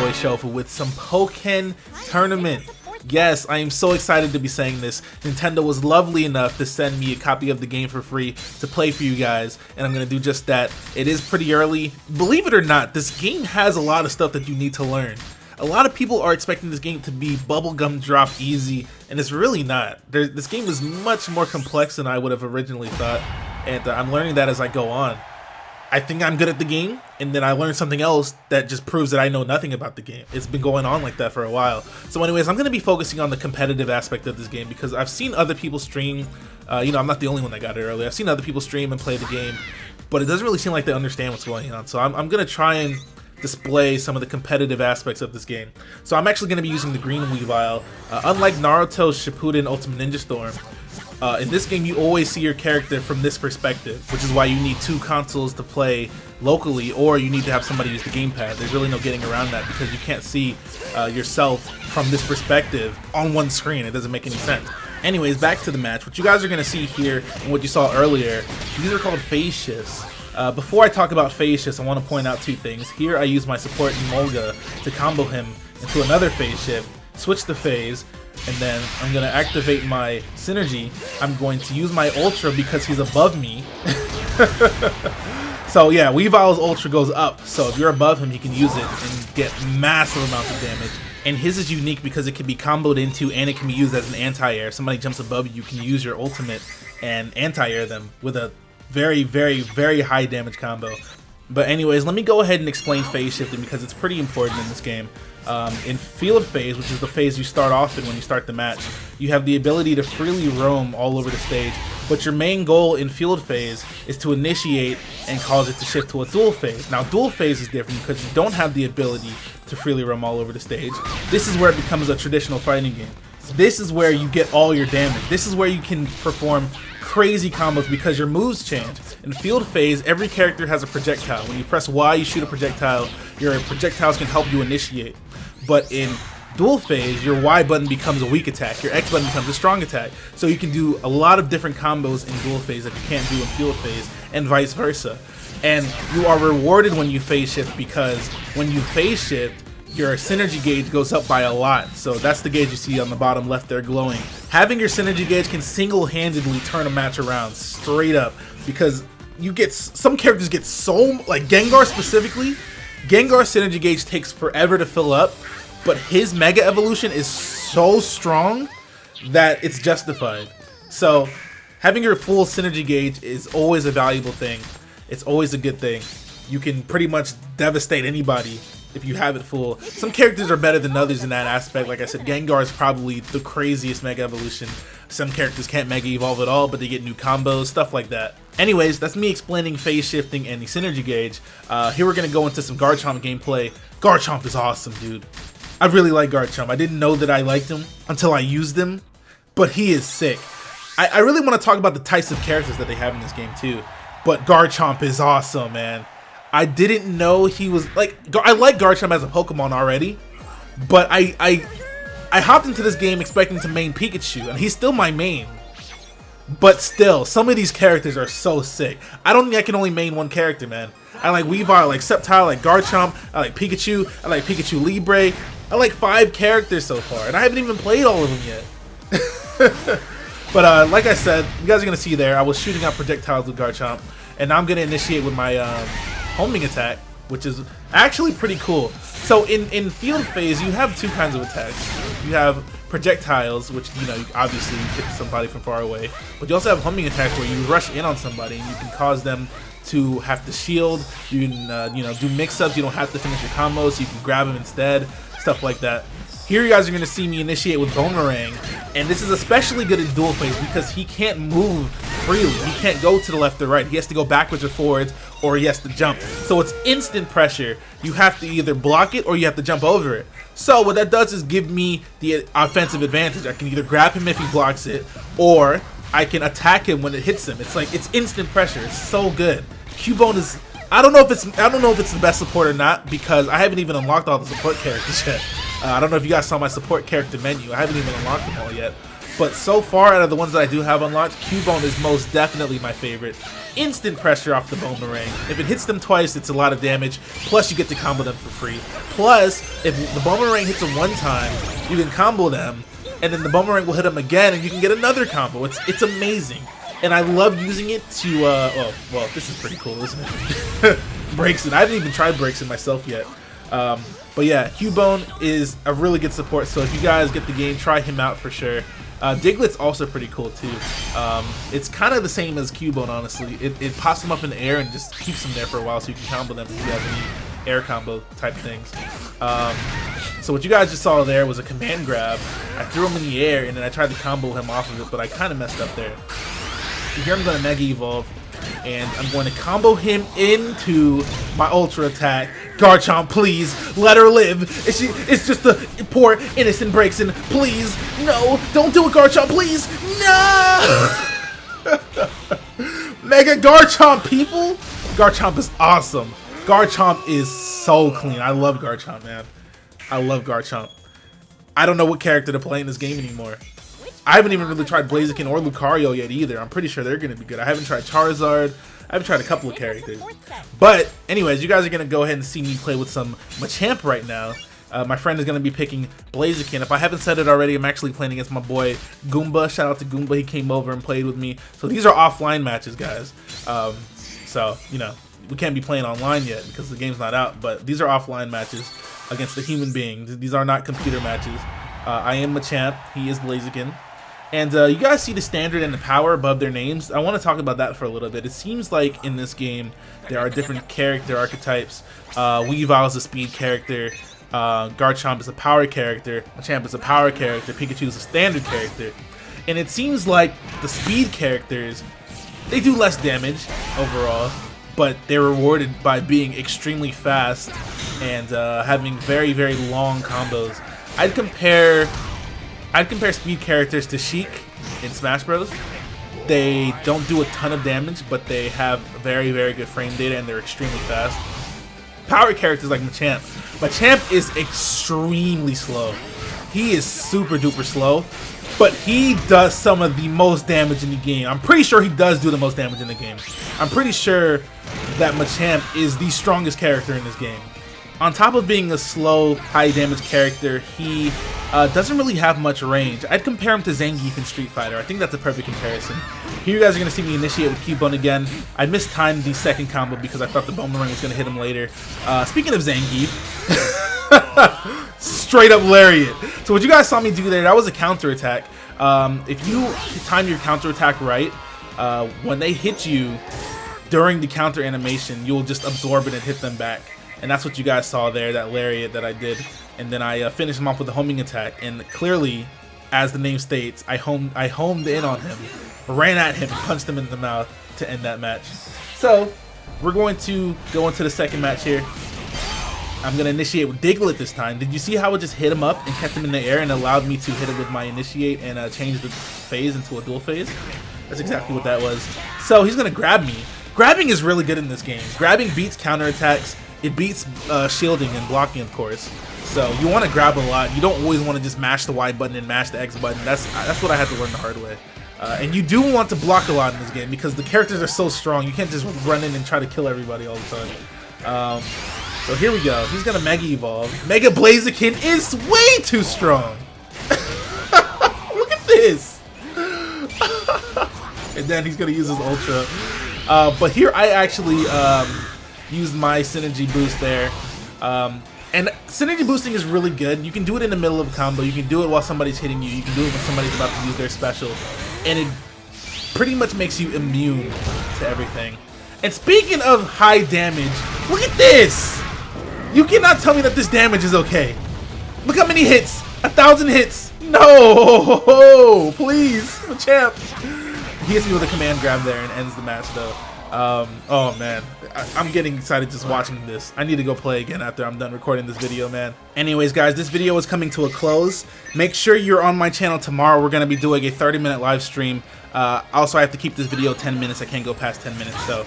boy Shofu with some Pokken Tournament. Yes, I am so excited to be saying this. Nintendo was lovely enough to send me a copy of the game for free to play for you guys, and I'm going to do just that. It is pretty early. Believe it or not, this game has a lot of stuff that you need to learn. A lot of people are expecting this game to be bubblegum drop easy, and it's really not. This game is much more complex than I would have originally thought, and I'm learning that as I go on. I think I'm good at the game, and then I learned something else that just proves that I know nothing about the game. It's been going on like that for a while. So anyways, I'm going to be focusing on the competitive aspect of this game because I've seen other people stream. You know, I'm not the only one that got it early. I've seen other people stream and play the game, but it doesn't really seem like they understand what's going on. So I'm going to try and display some of the competitive aspects of this game. So I'm actually going to be using the green Weavile. Unlike Naruto Shippuden Ultimate Ninja Storm, in this game you always see your character from this perspective, which is why you need two consoles to play locally, or you need to have somebody use the gamepad. There's really no getting around that because you can't see yourself from this perspective on one screen. It doesn't make any sense. Anyways, back to the match. What you guys are going to see here and what you saw earlier, these are called phase shifts. Before I talk about phase shifts, I want to point out two things. Here I use my support Emolga to combo him into another phase shift, switch the phase, and then I'm going to activate my synergy. I'm going to use my Ultra because he's above me. So yeah, Weavile's Ultra goes up, so if you're above him, you can use it and get massive amounts of damage. And his is unique because it can be comboed into and it can be used as an anti-air. If somebody jumps above you, you can use your ultimate and anti-air them with a very, very, very high damage combo. But anyways, let me go ahead and explain phase shifting because it's pretty important in this game. In field phase, which is the phase you start off in when you start the match, you have the ability to freely roam all over the stage, but your main goal in field phase is to initiate and cause it to shift to a dual phase. Now dual phase is different because you don't have the ability to freely roam all over the stage. This is where it becomes a traditional fighting game. This is where you get all your damage. This is where you can perform crazy combos because your moves change. In field phase, every character has a projectile. When you press Y, you shoot a projectile. Your projectiles can help you initiate. But in dual phase, your Y button becomes a weak attack. Your X button becomes a strong attack. So you can do a lot of different combos in dual phase that you can't do in field phase, and vice versa. And you are rewarded when you phase shift because when you phase shift, your synergy gauge goes up by a lot. So that's the gauge you see on the bottom left there glowing. Having your synergy gauge can single-handedly turn a match around straight up because you get some characters get so, like Gengar specifically, Gengar's synergy gauge takes forever to fill up, but his mega evolution is so strong that it's justified. So having your full synergy gauge is always a valuable thing. It's always a good thing. You can pretty much devastate anybody if you have it full. Some characters are better than others in that aspect. Like I said, Gengar is probably the craziest mega evolution. Some characters can't mega evolve at all, but they get new combos, stuff like that. Anyways, that's me explaining phase shifting and the synergy gauge. Here we're gonna go into some Garchomp gameplay. Garchomp is awesome, dude. I really like Garchomp. I didn't know that I liked him until I used him, but he is sick. I really want to talk about the types of characters that they have in this game too, but Garchomp is awesome, man. I didn't know he was like, I like Garchomp as a Pokemon already, but I hopped into this game expecting to main Pikachu, and he's still my main. But still, some of these characters are so sick. I don't think I can only main one character, man. I like Weavile, I like Sceptile, I like Garchomp, I like Pikachu, I like Pikachu Libre. I like 5 characters so far, and I haven't even played all of them yet. But like I said, you guys are going to see there, I was shooting out projectiles with Garchomp, and now I'm going to initiate with my homing attack, which is actually pretty cool. So in field phase, you have two kinds of attacks. You have projectiles, which, you know, you obviously hit somebody from far away, but you also have homing attacks where you rush in on somebody and you can cause them to have to shield. You can you know, do mix-ups. You don't have to finish your combos, so you can grab them instead, stuff like that. Here you guys are going to see me initiate with Boomerang, and this is especially good in dual phase because he can't move freely. He can't go to the left or right. He has to go backwards or forwards, or he has to jump. So it's instant pressure. You have to either block it or you have to jump over it. So what that does is give me the offensive advantage. I can either grab him if he blocks it, or I can attack him when it hits him. It's like, it's instant pressure. It's so good. Cubone is, I don't know if it's the best support or not because I haven't even unlocked all the support characters yet. I don't know if you guys saw my support character menu. I haven't even unlocked them all yet. But so far, out of the ones that I do have unlocked, Cubone is most definitely my favorite. Instant pressure off the Boomerang. If it hits them twice, it's a lot of damage. Plus, you get to combo them for free. Plus, if the Boomerang hits them one time, you can combo them, and then the Boomerang will hit them again, and you can get another combo. It's amazing. And I love using it to, oh, well, this is pretty cool, isn't it? Braixen. I haven't even tried Braixen myself yet. But yeah, Cubone is a really good support, so if you guys get the game, try him out for sure. Diglett's also pretty cool too. It's kind of the same as Cubone, honestly. It pops them up in the air and just keeps them there for a while, so you can combo them if you have any air combo type things. So what you guys just saw there was a command grab. I threw him in the air and then I tried to combo him off of it, but I kind of messed up there. So here I'm going to Mega Evolve, and I'm going to combo him into my Ultra attack. Garchomp, please, let her live. It's just the poor innocent Braixen. Please, no, don't do it, Garchomp, please, no! Mega Garchomp, people! Garchomp is awesome. Garchomp is so clean. I love Garchomp, man. I love Garchomp. I don't know what character to play in this game anymore. I haven't even really tried Blaziken or Lucario yet either. I'm pretty sure they're going to be good. I haven't tried Charizard. I haven't tried a couple of characters. But anyways, you guys are going to go ahead and see me play with some Machamp right now. My friend is going to be picking Blaziken. If I haven't said it already, I'm actually playing against my boy Goomba. Shout out to Goomba. He came over and played with me. So these are offline matches, guys. So, you know, we can't be playing online yet because the game's not out. But these are offline matches against a human being. These are not computer matches. I am Machamp. He is Blaziken. And you guys see the standard and the power above their names. I want to talk about that for a little bit. It seems like in this game there are different character archetypes. Weavile is a speed character. Garchomp is a power character. Machamp is a power character. Pikachu is a standard character. And it seems like the speed characters, they do less damage overall, but they're rewarded by being extremely fast and having very, very long combos. I'd compare speed characters to Sheik in Smash Bros. They don't do a ton of damage, but they have very, very good frame data and they're extremely fast. Power characters like Machamp. Machamp is extremely slow. He is super duper slow, but he does some of the most damage in the game. I'm pretty sure he does do the most damage in the game. I'm pretty sure that Machamp is the strongest character in this game. On top of being a slow, high damage character, he doesn't really have much range. I'd compare him to Zangief in Street Fighter. I think that's a perfect comparison. Here you guys are going to see me initiate with Cubone again. I mistimed the second combo because I thought the Boomerang was going to hit him later. Speaking of Zangief, straight up lariat. So what you guys saw me do there, that was a counter attack. If you time your counter attack right, when they hit you during the counter animation, you'll just absorb it and hit them back. And that's what you guys saw there, that lariat that I did. And then I finished him off with a homing attack. And clearly, as the name states, I homed in on him, ran at him, punched him in the mouth to end that match. So, we're going to go into the second match here. I'm going to initiate with Diglett this time. Did you see how it just hit him up and kept him in the air and allowed me to hit it with my initiate and change the phase into a dual phase? That's exactly what that was. So, he's going to grab me. Grabbing is really good in this game. Grabbing beats counterattacks. It beats shielding and blocking, of course. So you want to grab a lot. You don't always want to just mash the Y button and mash the X button. That's what I had to learn the hard way. And you do want to block a lot in this game because the characters are so strong. You can't just run in and try to kill everybody all the time. So here we go. He's going to Mega Evolve. Mega Blaziken is way too strong. Look at this. And then he's going to use his Ultra. But here I actually used my synergy boost there. And synergy boosting is really good. You can do it in the middle of a combo. You can do it while somebody's hitting you. You can do it when somebody's about to use their special. And it pretty much makes you immune to everything. And speaking of high damage, look at this! You cannot tell me that this damage is okay. Look how many hits. 1,000 hits. No! Please, Machamp. He hits me with a command grab there and ends the match though. Oh man, I'm getting excited just watching this. I need to go play again after I'm done recording this video, man. Anyways guys, this video is coming to a close. Make sure you're on my channel tomorrow. We're going to be doing a 30-minute live stream. Also, I have to keep this video 10 minutes. I can't go past 10 minutes. So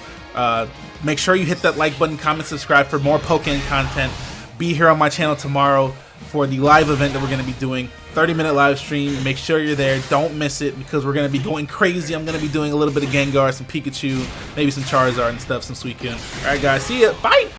make sure you hit that like button, comment, subscribe for more Pokken content. Be here on my channel tomorrow for the live event that we're going to be doing. 30-minute live stream. Make sure you're there. Don't miss it because we're going to be going crazy. I'm going to be doing a little bit of Gengar, some Pikachu, maybe some Charizard and stuff, some Suicune. Alright guys, see ya. Bye!